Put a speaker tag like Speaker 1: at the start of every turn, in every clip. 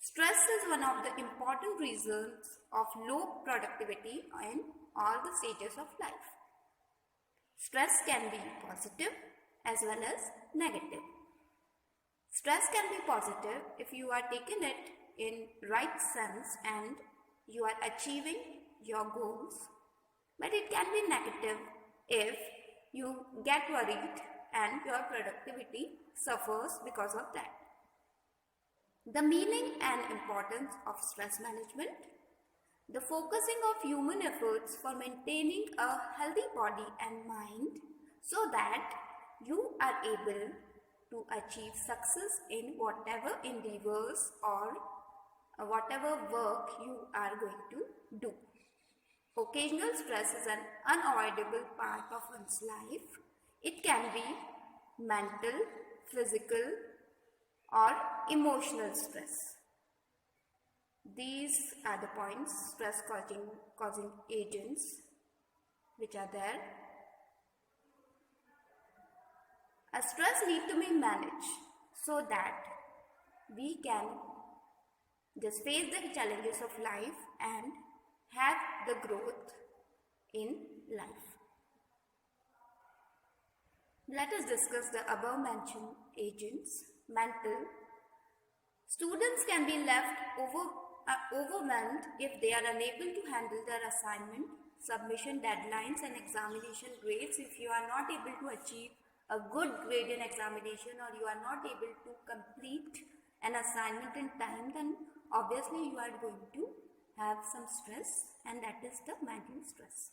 Speaker 1: Stress is one of the important reasons of low productivity in all the stages of life. Stress can be positive as well as negative. Stress can be positive if you are taking it in right sense and you are achieving your goals, but it can be negative if you get worried and your productivity suffers because of that. The meaning and importance of stress management. The focusing of human efforts for maintaining a healthy body and mind so that you are able to achieve success in whatever endeavors or whatever work you are going to do. Occasional stress is an unavoidable part of one's life. It can be mental, physical, or emotional stress. These are the points, stress causing agents which are there. A stress needs to be managed so that we can just face the challenges of life and have the growth in life. Let us discuss the above mentioned agents. Mental. Students can be left overwhelmed if they are unable to handle their assignment, submission deadlines and examination grades. If you are not able to achieve a good grade in examination or you are not able to complete an assignment in time, then obviously you are going to have some stress, and that is the mental stress.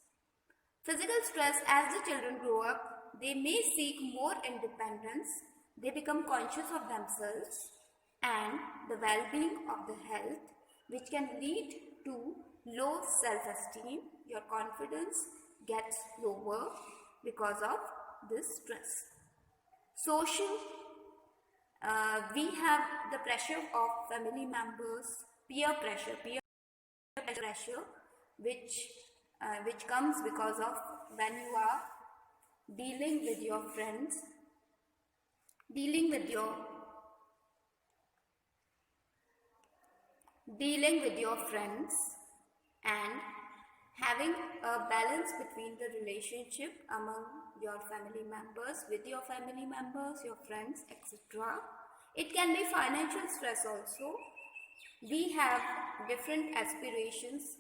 Speaker 1: Physical stress. As the children grow up, they may seek more independence. They become conscious of themselves and the well-being of the health, which can lead to low self-esteem. Your confidence gets lower because of this stress. Social. We have the pressure of family members, peer pressure, which comes because of when you are dealing with your friends, dealing with your friends and having a balance between the relationship among your family members, with your family members, your friends, etc. It can be financial stress also. We have different aspirations,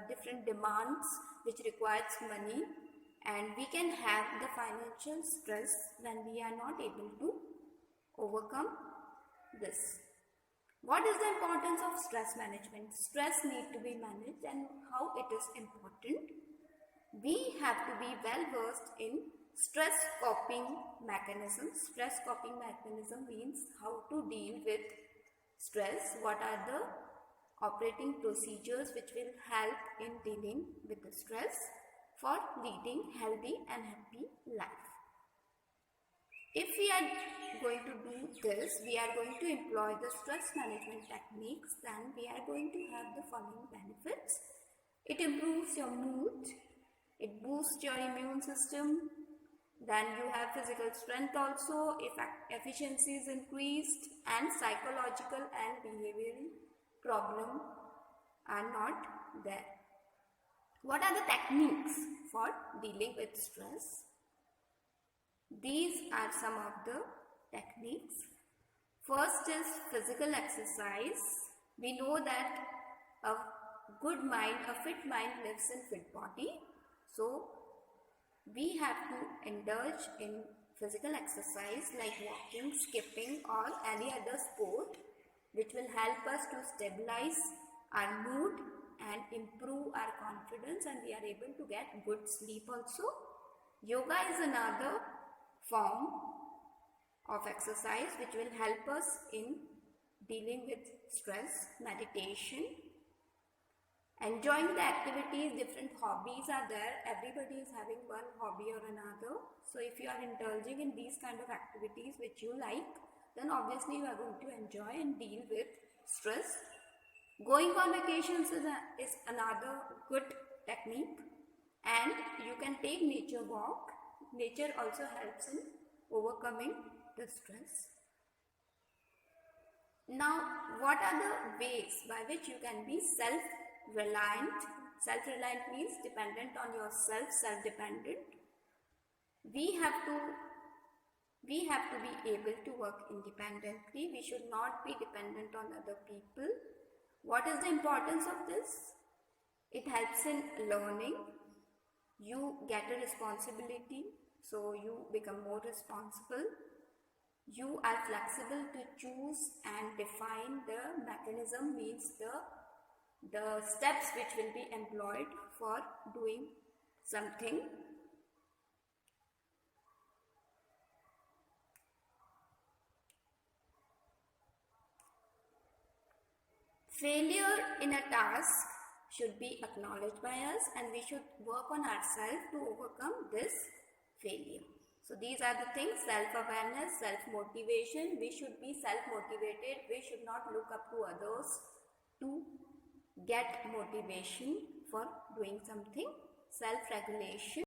Speaker 1: different demands which requires money, and we can have the financial stress when we are not able to overcome this. What is the importance of stress management? Stress needs to be managed, and how it is important. We have to be well versed in stress coping mechanisms. Stress coping mechanism means how to deal with stress. What are the operating procedures which will help in dealing with the stress for leading healthy and happy life. If we are going to do this, we are going to employ the stress management techniques, then we are going to have the following benefits. It improves your mood, it boosts your immune system, then you have physical strength also, efficiency is increased, and psychological and behavioral problems are not there. What are the techniques for dealing with stress? These are some of the techniques. First is physical exercise. We know that a good mind, a fit mind lives in fit body. So we have to indulge in physical exercise like walking, skipping or any other sport which will help us to stabilize our mood and improve our confidence, and we are able to get good sleep also. Yoga is another form of exercise which will help us in dealing with stress. Meditation, enjoying the activities, different hobbies are there. Everybody is having one hobby or another. So if you are indulging in these kind of activities which you like, then obviously you are going to enjoy and deal with stress. Going on vacations is another good technique, and you can take nature walk. Nature also helps in overcoming the stress. Now, what are the ways by which you can be self-reliant? Self-reliant means dependent on yourself, self-dependent. We have to be able to work independently. We should not be dependent on other people. What is the importance of this? It helps in learning. You get a responsibility, so you become more responsible. You are flexible to choose and define the mechanism, means the steps which will be employed for doing something. Failure in a task should be acknowledged by us, and we should work on ourselves to overcome this failure. So these are the things: self-awareness, self-motivation. We should be self-motivated. We should not look up to others to get motivation for doing something. Self-regulation.